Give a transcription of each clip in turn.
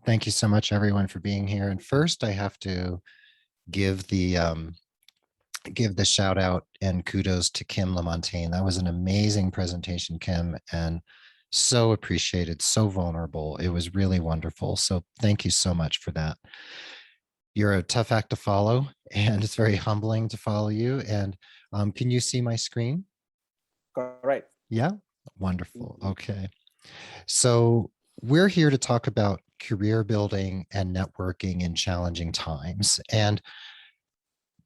Thank you so much, everyone, for being here. And first, I have to give the shout out and kudos to Kim LaMontagne. That was an amazing presentation, Kim, and so appreciated, so vulnerable. It was really wonderful. So thank you so much for that. You're a tough act to follow, and it's very humbling to follow you. And can you see my screen? Correct. Yeah, wonderful. Mhm. Okay. So we're here to talk about career building and networking in challenging times. And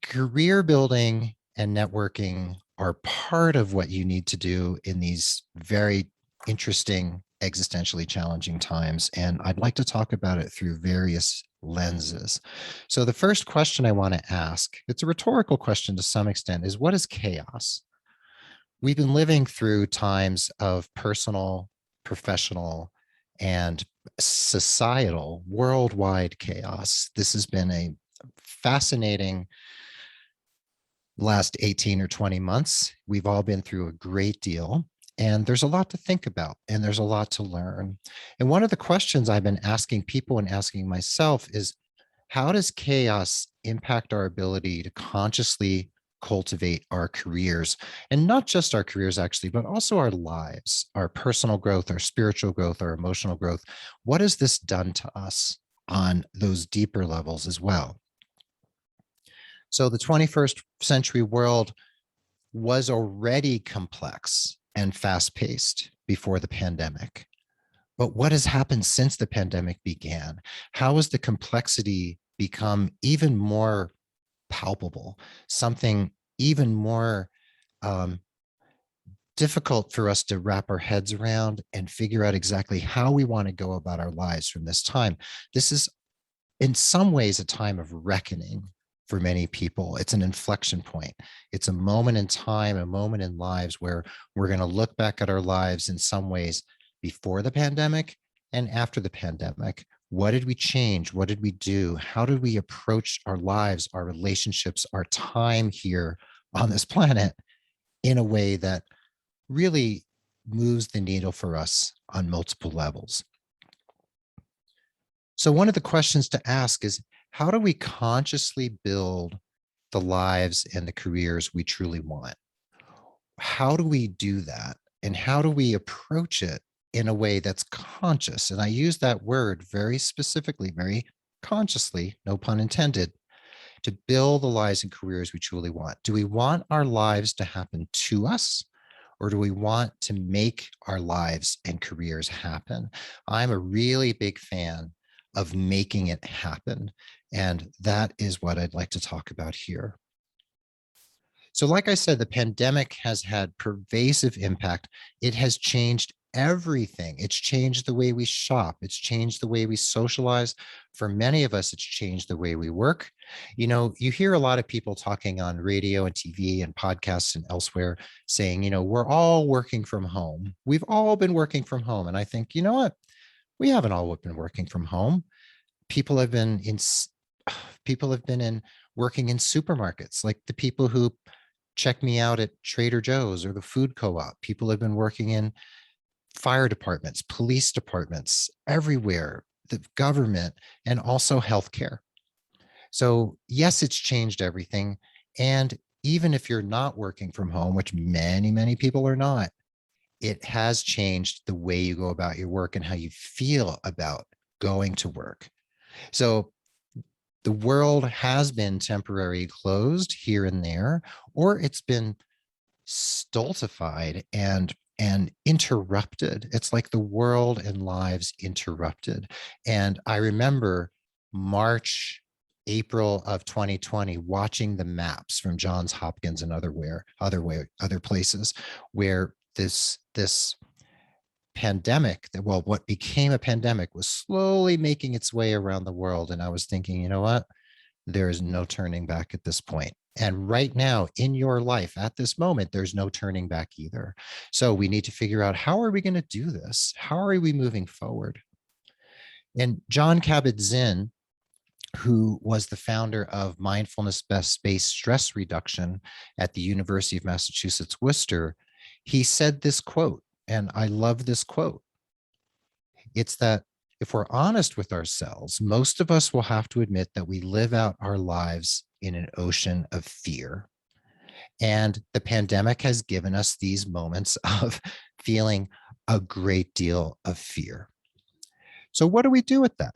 career building and networking are part of what you need to do in these very interesting, existentially challenging times. And I'd like to talk about it through various lenses. So the first question I want to ask, it's a rhetorical question to some extent, is what is chaos? We've been living through times of personal, professional, and societal worldwide chaos. This has been a fascinating last 18 or 20 months. We've all been through a great deal, and there's a lot to think about, and there's a lot to learn. And one of the questions I've been asking people and asking myself is, how does chaos impact our ability to consciously cultivate our careers? And not just our careers, actually, but also our lives, our personal growth, our spiritual growth, our emotional growth. What has this done to us on those deeper levels as well? So the 21st century world was already complex and fast paced before the pandemic. But what has happened since the pandemic began? How has the complexity become even more palpable, something even more um, difficult for us to wrap our heads around and figure out exactly how we want to go about our lives from this time? This is in some ways a time of reckoning for many people. It's an inflection point. It's a moment in time, a moment in lives where we're going to look back at our lives in some ways before the pandemic and after the pandemic. What did we change? What did we do? How did we approach our lives, our relationships, our time here on this planet in a way that really moves the needle for us on multiple levels? So one of the questions to ask is, how do we consciously build the lives and the careers we truly want? How do we do that? And how do we approach it in a way that's conscious? And I use that word very specifically, very consciously, no pun intended, to build the lives and careers we truly want. Do we want our lives to happen to us? Or do we want to make our lives and careers happen? I'm a really big fan of making it happen. And that is what I'd like to talk about here. So, like I said, the pandemic has had pervasive impact. It has changed everything. It's changed the way we shop. It's changed the way we socialize. For many of us, it's changed the way we work. You know, you hear a lot of people talking on radio and TV and podcasts and elsewhere saying, we're all working from home. We've all been working from home. And I think, you know what? We haven't all been working from home. People have been in people have been in working in supermarkets, like the people who check me out at Trader Joe's or the food co-op. People have been working in fire departments, police departments, everywhere, the government, and also healthcare. So, yes, it's changed everything. And even if you're not working from home, which many, many people are not, it has changed the way you go about your work and how you feel about going to work. So, the world has been temporarily closed here and there, or it's been stultified and interrupted. It's like the world and lives interrupted. And I remember March, April of 2020, watching the maps from Johns Hopkins and other places where this pandemic, well, what became a pandemic was slowly making its way around the world. And I was thinking, you know what? There is no turning back at this point. And right now in your life at this moment, there's no turning back either. So we need to figure out, how are we going to do this? How are we moving forward? And John Kabat-Zinn, who was the founder of mindfulness-based stress reduction at the University of Massachusetts, Worcester, he said this quote, and I love this quote. It's that if we're honest with ourselves, most of us will have to admit that we live out our lives in an ocean of fear. And the pandemic has given us these moments of feeling a great deal of fear. So, what do we do with that?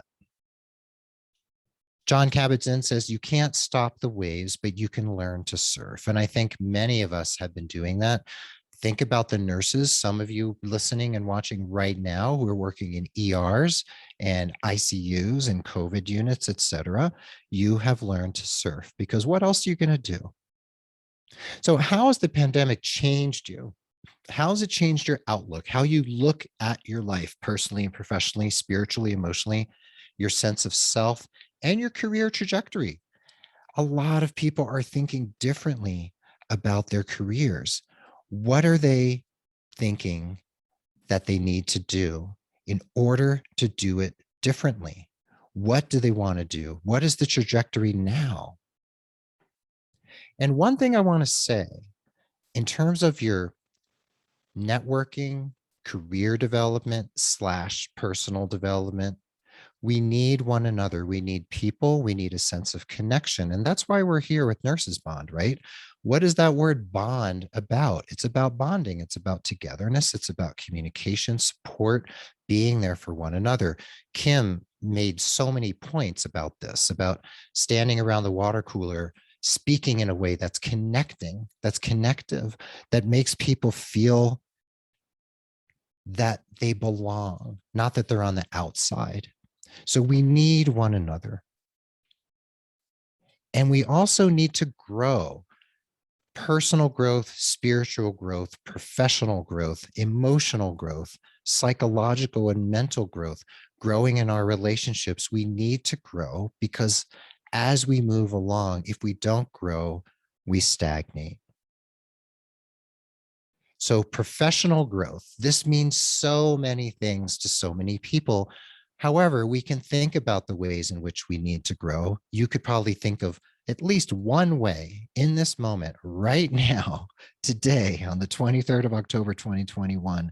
John Kabat-Zinn says, you can't stop the waves, but you can learn to surf. And I think many of us have been doing that. Think about the nurses, some of you listening and watching right now who are working in ERs and ICUs and COVID units, et cetera. You have learned to surf because what else are you going to do? So how has the pandemic changed you? How has it changed your outlook, how you look at your life personally and professionally, spiritually, emotionally, your sense of self, and your career trajectory? A lot of people are thinking differently about their careers. What are they thinking that they need to do in order to do it differently? What do they want to do? What is the trajectory now? And one thing I want to say in terms of your networking, career development slash personal development, we need one another. We need people. We need a sense of connection. And that's why we're here with NursesBond, right? What is that word bond about? It's about bonding. It's about togetherness. It's about communication, support, being there for one another. Kim made so many points about this, about standing around the water cooler, speaking in a way that's connecting, that's connective, that makes people feel that they belong, not that they're on the outside. So we need one another. And we also need to grow personal growth, spiritual growth, professional growth, emotional growth, psychological and mental growth, growing in our relationships. We need to grow because as we move along, if we don't grow, we stagnate. So professional growth, this means so many things to so many people. However, we can think about the ways in which we need to grow. You could probably think of at least one way in this moment right now, today on the 23rd of October, 2021.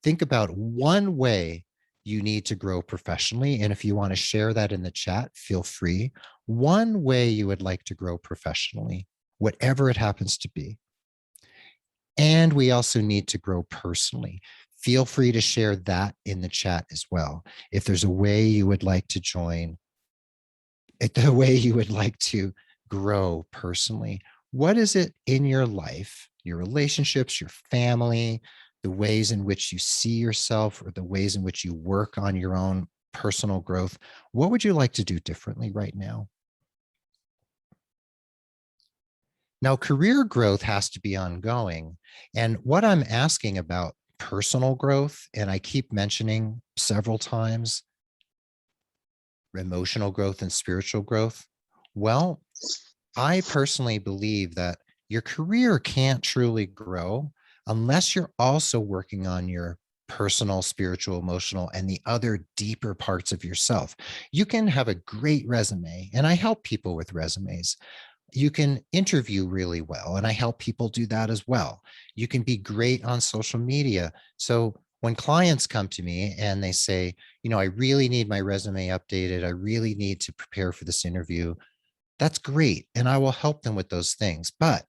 Think about one way you need to grow professionally. And if you want to share that in the chat, feel free. One way you would like to grow professionally, whatever it happens to be. And we also need to grow personally. Feel free to share that in the chat as well. If there's a way you would like to join, the way you would like to grow personally, what is it in your life, your relationships, your family, the ways in which you see yourself or the ways in which you work on your own personal growth? What would you like to do differently right now? Now, career growth has to be ongoing. And what I'm asking about personal growth, and I keep mentioning several times, emotional growth and spiritual growth. Well, I personally believe that your career can't truly grow unless you're also working on your personal, spiritual, emotional, and the other deeper parts of yourself. You can have a great resume, and I help people with resumes. You can interview really well, and I help people do that as well. You can be great on social media. So when clients come to me and they say, I really need my resume updated, I really need to prepare for this interview, that's great. And I will help them with those things. But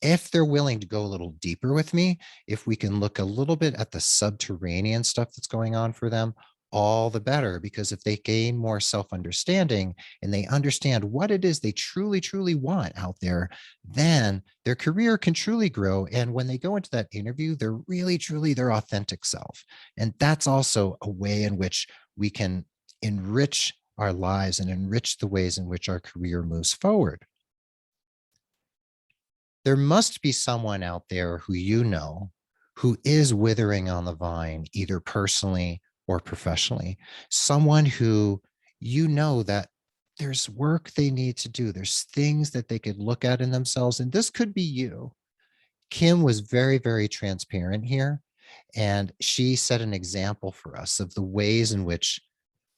if they're willing to go a little deeper with me, if we can look a little bit at the subterranean stuff that's going on for them, all the better. Because if they gain more self-understanding and they understand what it is they truly, truly want out there, then their career can truly grow. And when they go into that interview, they're really, truly their authentic self. And that's also a way in which we can enrich our lives and enrich the ways in which our career moves forward. There must be someone out there who is withering on the vine, either personally or professionally, someone who that there's work they need to do. There's things that they could look at in themselves. And this could be you. Kim was very, very transparent here. And she set an example for us of the ways in which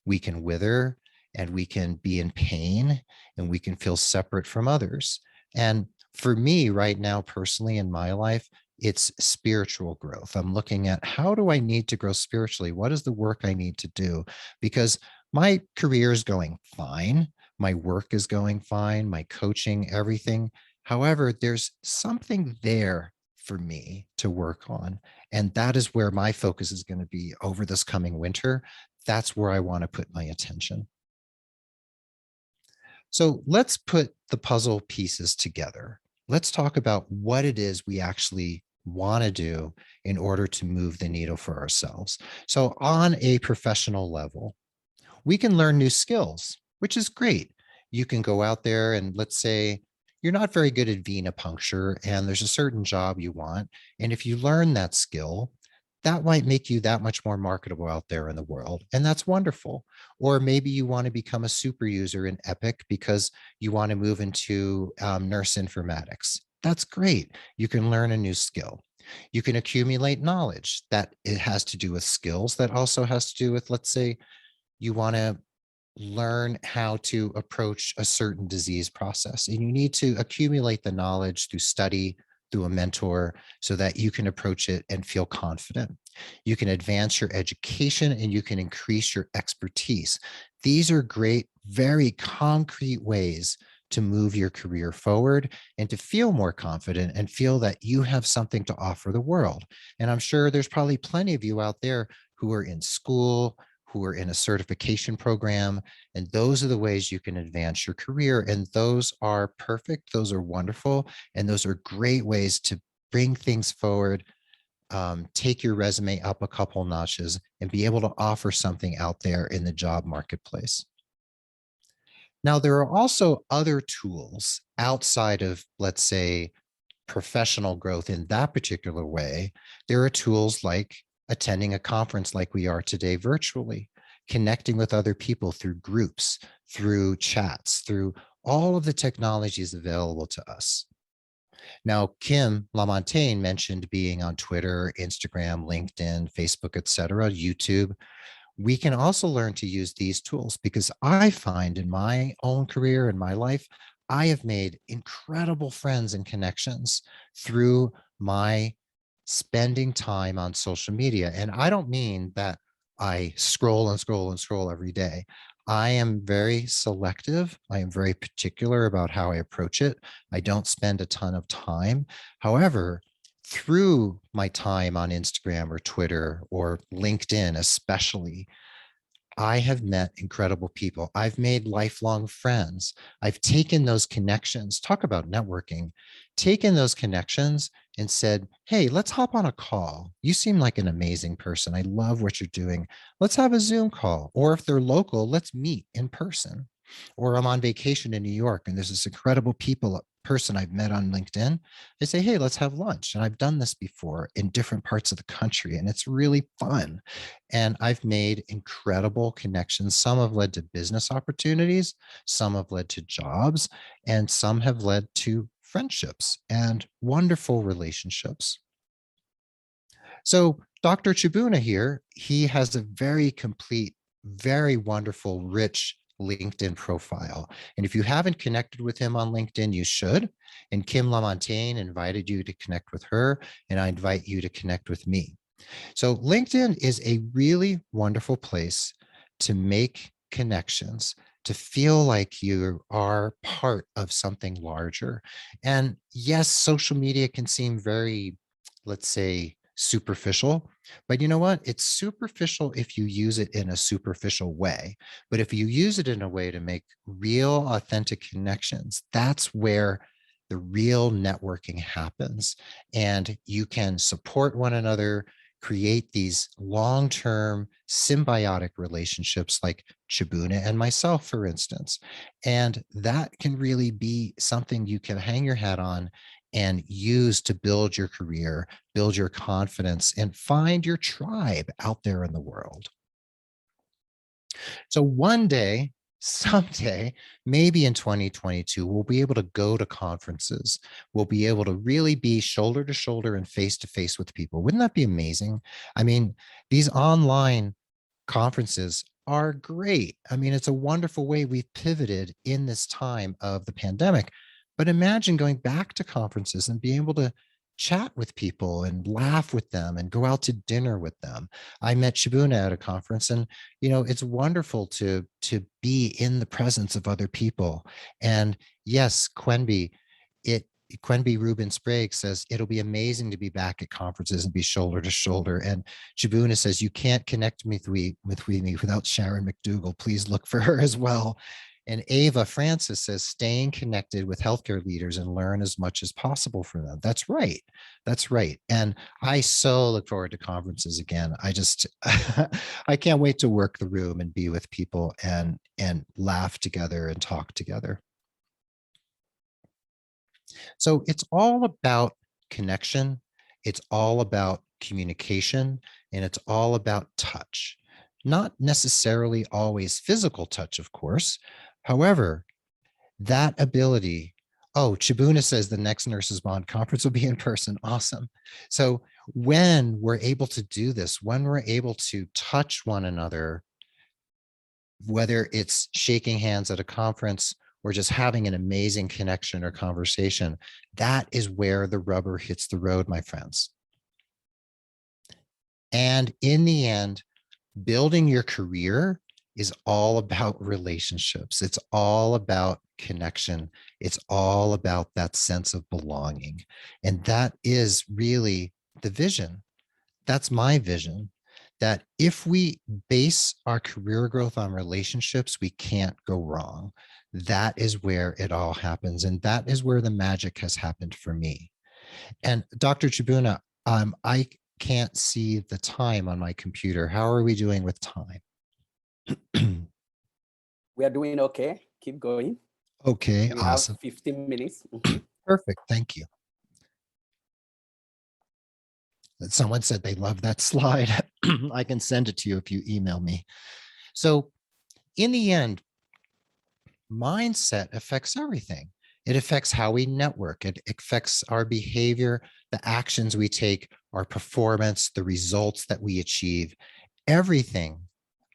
we can wither and we can be in pain and we can feel separate from others. And for me right now, personally in my life, it's spiritual growth. I'm looking at how do I need to grow spiritually? What is the work I need to do? Because my career is going fine. My work is going fine, my coaching, everything. However, there's something there for me to work on. And that is where my focus is going to be over this coming winter. That's where I want to put my attention. So let's put the puzzle pieces together. Let's talk about what it is we actually want to do in order to move the needle for ourselves. So, on a professional level, we can learn new skills, which is great. You can go out there and let's say you're not very good at venipuncture and there's a certain job you want. And if you learn that skill, that might make you that much more marketable out there in the world. And that's wonderful. Or maybe you want to become a super user in Epic because you want to move into nurse informatics. That's great. You can learn a new skill. You can accumulate knowledge that it has to do with skills that also has to do with, let's say, you want to learn how to approach a certain disease process. And you need to accumulate the knowledge through study, through a mentor, so that you can approach it and feel confident. You can advance your education and you can increase your expertise. These are great, very concrete ways to move your career forward and to feel more confident and feel that you have something to offer the world. And I'm sure there's probably plenty of you out there who are in school, who are in a certification program. And those are the ways you can advance your career. And those are perfect. Those are wonderful. And those are great ways to bring things forward, take your resume up a couple notches, and be able to offer something out there in the job marketplace. Now, there are also other tools outside of, let's say, professional growth in that particular way. There are tools like attending a conference like we are today virtually, connecting with other people through groups, through chats, through all of the technologies available to us. Now, Kim LaMontagne mentioned being on Twitter, Instagram, LinkedIn, Facebook, etc., YouTube. We can also learn to use these tools because I find in my own career, in my life, I have made incredible friends and connections through my spending time on social media. And I don't mean that I scroll and scroll and scroll every day. I am very selective. I am very particular about how I approach it. I don't spend a ton of time. However, through my time on Instagram or Twitter or LinkedIn, especially, I have met incredible people. I've made lifelong friends. I've taken those connections, talk about networking, taken those connections and said, hey, let's hop on a call. You seem like an amazing person. I love what you're doing. Let's have a Zoom call. Or if they're local, let's meet in person. Or I'm on vacation in New York and there's this incredible person I've met on LinkedIn. I say, hey, let's have lunch. And I've done this before in different parts of the country and it's really fun. And I've made incredible connections. Some have led to business opportunities, some have led to jobs, and some have led to friendships and wonderful relationships. So, Dr. Chibuna here, he has a very complete, very wonderful, rich LinkedIn profile. And if you haven't connected with him on LinkedIn, you should. And Kim LaMontagne invited you to connect with her, and I invite you to connect with me. So LinkedIn is a really wonderful place to make connections, to feel like you are part of something larger. And yes, social media can seem very, let's say, superficial, but you know what? It's superficial if you use it in a superficial way. But if you use it in a way to make real, authentic connections, that's where the real networking happens. And you can support one another, create these long-term symbiotic relationships like Chibuna and myself, for instance. And that can really be something you can hang your hat on and use to build your career, build your confidence, and find your tribe out there in the world. So one day, someday, maybe in 2022, we'll be able to go to conferences. We'll be able to really be shoulder to shoulder and face to face with people. Wouldn't that be amazing? I mean, these online conferences are great. I mean, it's a wonderful way we've pivoted in this time of the pandemic. But imagine going back to conferences and being able to chat with people and laugh with them and go out to dinner with them. I met Shibuna at a conference, and it's wonderful to be in the presence of other people. And yes, it Quenby Rubin Sprague says it'll be amazing to be back at conferences and be shoulder to shoulder. And Shibuna says you can't connect me with me without Sharon McDougall. Please look for her as well. And Ava Francis says, staying connected with healthcare leaders and learn as much as possible from them. That's right. That's right. And I so look forward to conferences again. I can't wait to work the room and be with people and laugh together and talk together. So it's all about connection. It's all about communication, and it's all about touch. Not necessarily always physical touch, of course. However, that ability. Oh, Chibuna says the next NursesBond conference will be in person. Awesome. So when we're able to do this, when we're able to touch one another, whether it's shaking hands at a conference or just having an amazing connection or conversation, that is where the rubber hits the road, my friends. And in the end, building your career is all about relationships. It's all about connection. It's all about that sense of belonging. And that is really the vision. That's my vision, that if we base our career growth on relationships, we can't go wrong. That is where it all happens. And that is where the magic has happened for me. And Dr. Chibuna, I can't see the time on my computer. How are we doing with time? We are doing okay. Keep going. Okay, we awesome. Have 15 minutes. Perfect. Thank you. Someone said they love that slide. I can send it to you if you email me. So in the end, mindset affects everything. It affects how we network. It affects our behavior, the actions we take, our performance, the results that we achieve. Everything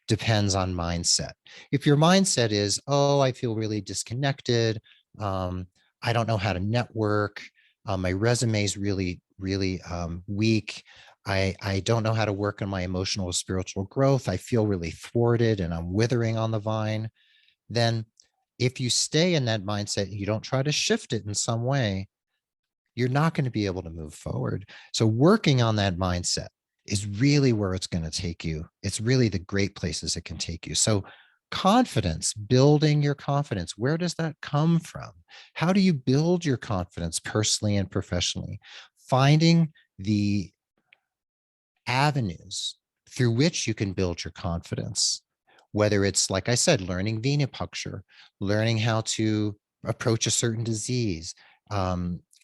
depends on mindset. If your mindset is, oh, I feel really disconnected, I don't know how to network, my resume is really, really weak, I don't know how to work on my emotional or spiritual growth, I feel really thwarted and I'm withering on the vine, then if you stay in that mindset, you don't try to shift it in some way, you're not going to be able to move forward. So working on that mindset is really where it's going to take you. It's really the great places it can take you. So confidence, building your confidence, where does that come from? How do you build your confidence personally and professionally? Finding the avenues through which you can build your confidence, whether it's, like I said, learning venipuncture, learning how to approach a certain disease,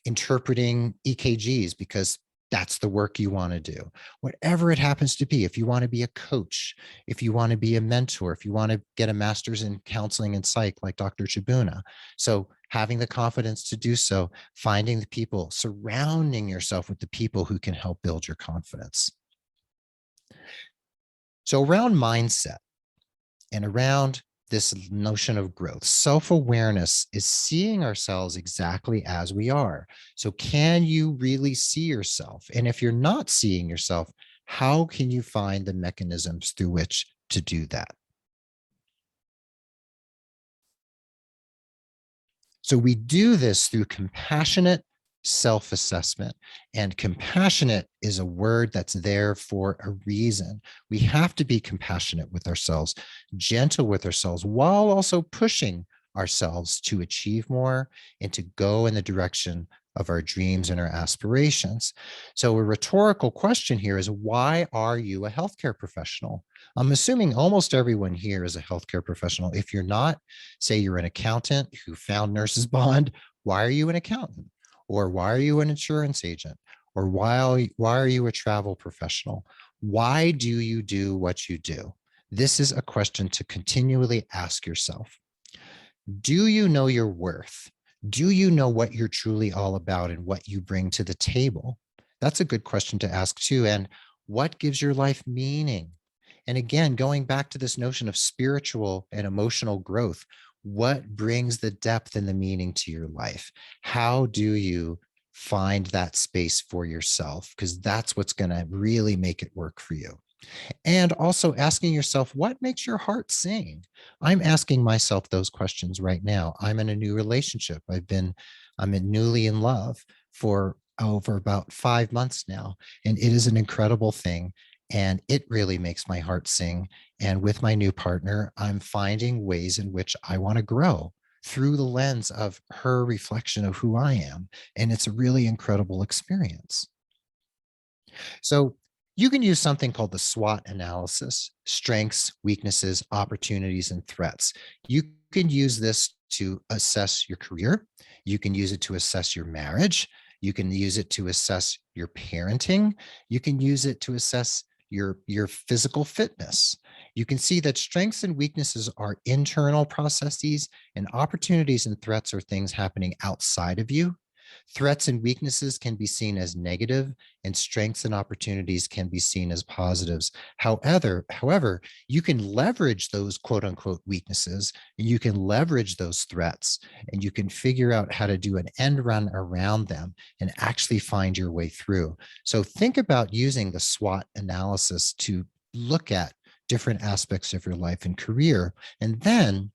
interpreting EKGs, because that's the work you want to do. Whatever it happens to be, if you want to be a coach, if you want to be a mentor, if you want to get a master's in counseling and psych like Dr. Chibuna. So having the confidence to do so, finding the people, surrounding yourself with the people who can help build your confidence. So around mindset and around this notion of growth, self-awareness is seeing ourselves exactly as we are. So can you really see yourself? And if you're not seeing yourself, how can you find the mechanisms through which to do that? So we do this through compassionate self-assessment. And compassionate is a word that's there for a reason. We have to be compassionate with ourselves, gentle with ourselves, while also pushing ourselves to achieve more and to go in the direction of our dreams and our aspirations. So a rhetorical question here is, why are you a healthcare professional? I'm assuming almost everyone here is a healthcare professional. If you're not, say you're an accountant who found NursesBond, why are you an accountant? Or why are you an insurance agent? Or why are you a travel professional? Why do you do what you do? This is a question to continually ask yourself. Do you know your worth? Do you know what you're truly all about and what you bring to the table? That's a good question to ask too. And what gives your life meaning? And again, going back to this notion of spiritual and emotional growth, what brings the depth and the meaning to your life? How do you find that space for yourself, because that's what's going to really make it work for you. And also asking yourself, what makes your heart sing? I'm asking myself those questions right now. I'm in a new relationship. Newly in love for over about 5 months now. And it is an incredible thing. And it really makes my heart sing. And with my new partner, I'm finding ways in which I want to grow through the lens of her reflection of who I am. And it's a really incredible experience. So you can use something called the SWOT analysis: strengths, weaknesses, opportunities, and threats. You can use this to assess your career. You can use it to assess your marriage. You can use it to assess your parenting. You can use it to assess your physical fitness. You can see that strengths and weaknesses are internal processes, and opportunities and threats are things happening outside of you. Threats and weaknesses can be seen as negative, and strengths and opportunities can be seen as positives. However, you can leverage those quote unquote weaknesses, and you can leverage those threats, and you can figure out how to do an end run around them and actually find your way through. So think about using the SWOT analysis to look at different aspects of your life and career, and then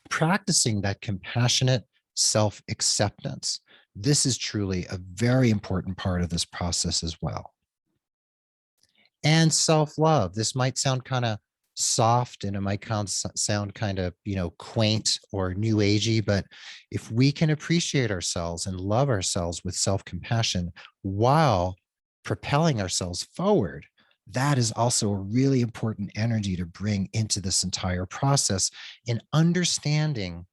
practicing that compassionate self acceptance. This is truly a very important part of this process as well. And self love. This might sound kind of soft, and it might sound kind of, quaint or new agey, but if we can appreciate ourselves and love ourselves with self compassion while propelling ourselves forward, that is also a really important energy to bring into this entire process in understanding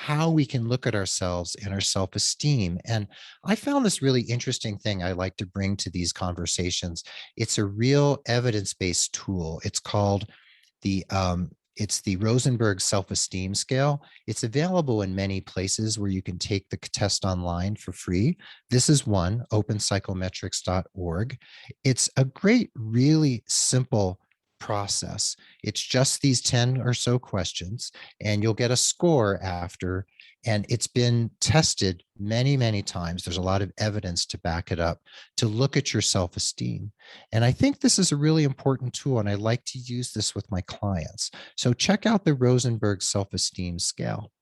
how we can look at ourselves and our self esteem. And I found this really interesting thing I like to bring to these conversations. It's a real evidence based tool. It's the Rosenberg self-esteem scale. It's available in many places where you can take the test online for free. This is one, openpsychometrics.org. It's a great, really simple process. It's just these 10 or so questions, and you'll get a score after. And it's been tested many, many times. There's a lot of evidence to back it up, to look at your self-esteem. And I think this is a really important tool, and I like to use this with my clients. So check out the Rosenberg self-esteem scale.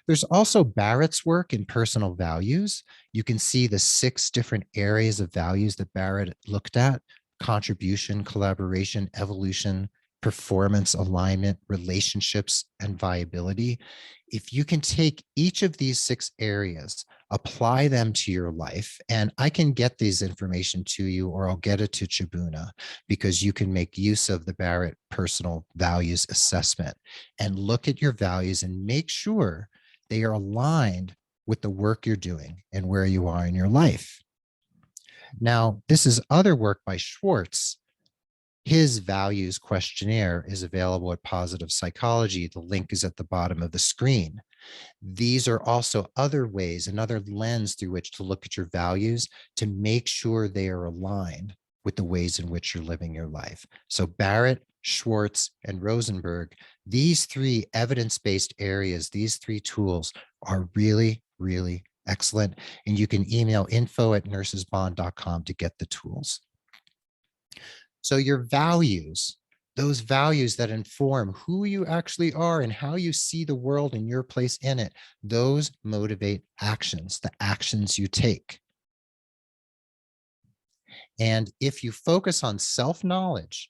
There's also Barrett's work in personal values. You can see the 6 different areas of values that Barrett looked at: contribution, collaboration, evolution, performance, alignment, relationships, and viability. If you can take each of these 6 areas, apply them to your life, and I can get these information to you, or I'll get it to Chibuna, because you can make use of the Barrett personal values assessment and look at your values and make sure they are aligned with the work you're doing and where you are in your life. Now, this is other work by Schwartz. His values questionnaire is available at Positive Psychology. The link is at the bottom of the screen. These are also other ways, another lens through which to look at your values to make sure they are aligned with the ways in which you're living your life. So Barrett, Schwartz, and Rosenberg, these 3 evidence-based areas, these 3 tools are really, really excellent. And you can email info@nursesbond.com to get the tools. So your values, those values that inform who you actually are and how you see the world and your place in it, those motivate actions, the actions you take. And if you focus on self-knowledge,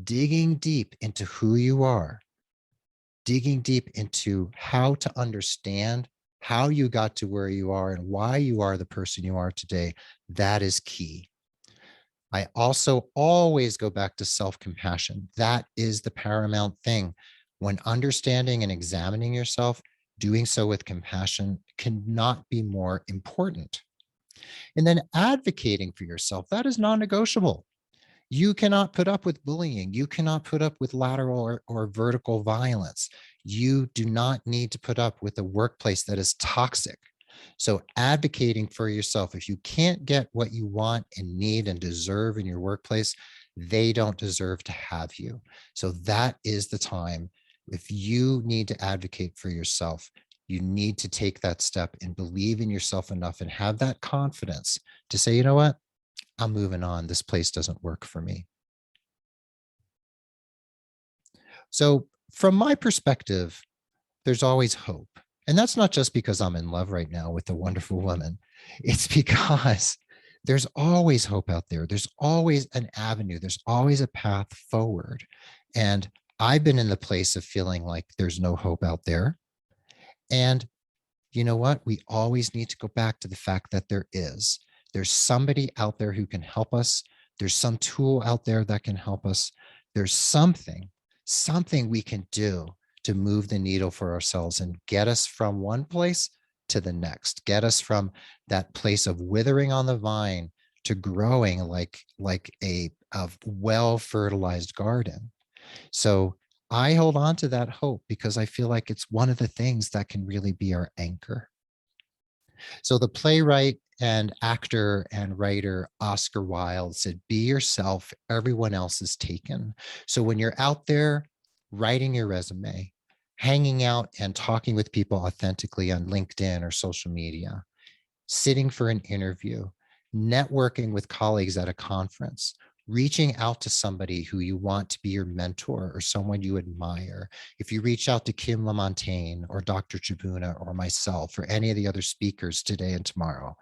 digging deep into who you are, digging deep into how to understand how you got to where you are and why you are the person you are today, that is key. I also always go back to self-compassion. That is the paramount thing. When understanding and examining yourself, doing so with compassion cannot be more important. And then advocating for yourself, that is non-negotiable. You cannot put up with bullying. You cannot put up with lateral or vertical violence. You do not need to put up with a workplace that is toxic. So advocating for yourself, if you can't get what you want and need and deserve in your workplace, they don't deserve to have you. So that is the time. If you need to advocate for yourself, You need to take that step and believe in yourself enough and have that confidence to say, you know what? I'm moving on. This place doesn't work for me. So, from my perspective, there's always hope. And that's not just because I'm in love right now with a wonderful woman. It's because there's always hope out there. There's always an avenue. There's always a path forward. And I've been in the place of feeling like there's no hope out there. And you know what? We always need to go back to the fact that there is. There's somebody out there who can help us. There's some tool out there that can help us. There's something we can do to move the needle for ourselves and get us from one place to the next, get us from that place of withering on the vine to growing like a well fertilized garden. So I hold on to that hope because I feel like it's one of the things that can really be our anchor. So the playwright and actor and writer Oscar Wilde said, "Be yourself, everyone else is taken." So when you're out there writing your resume, hanging out and talking with people authentically on LinkedIn or social media, sitting for an interview, networking with colleagues at a conference, reaching out to somebody who you want to be your mentor or someone you admire. If you reach out to Kim LaMontagne or Dr. Chabuna or myself or any of the other speakers today and tomorrow,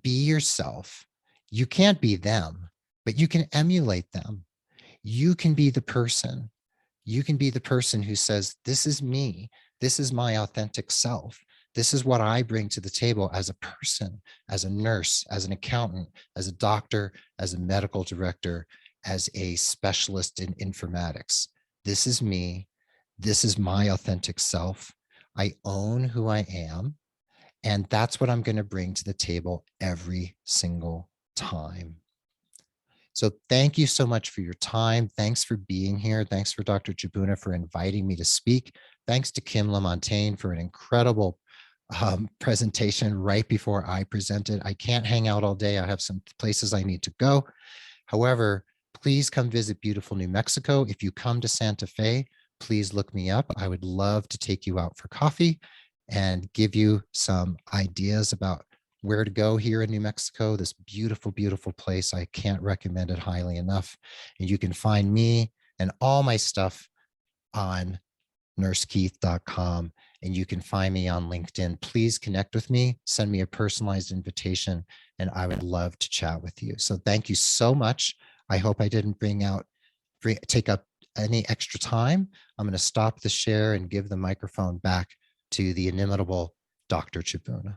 be yourself. You can't be them, but you can emulate them. You can be the person. You can be the person who says, this is me. This is my authentic self. This is what I bring to the table as a person, as a nurse, as an accountant, as a doctor, as a medical director, as a specialist in informatics. This is me. This is my authentic self. I own who I am. And that's what I'm going to bring to the table every single time. So thank you so much for your time. Thanks for being here. Thanks for Dr. Jabuna for inviting me to speak. Thanks to Kim LaMontagne for an incredible presentation right before I presented. I can't hang out all day. I have some places I need to go. However, please come visit beautiful New Mexico. If you come to Santa Fe, please look me up. I would love to take you out for coffee and give you some ideas about where to go here in New Mexico, this beautiful, beautiful place. I can't recommend it highly enough. And you can find me and all my stuff on nursekeith.com, and you can find me on LinkedIn. Please connect with me, send me a personalized invitation, and I would love to chat with you. So thank you so much. I hope I didn't take up any extra time. I'm going to stop the share and give the microphone back to the inimitable Dr. Chibuna.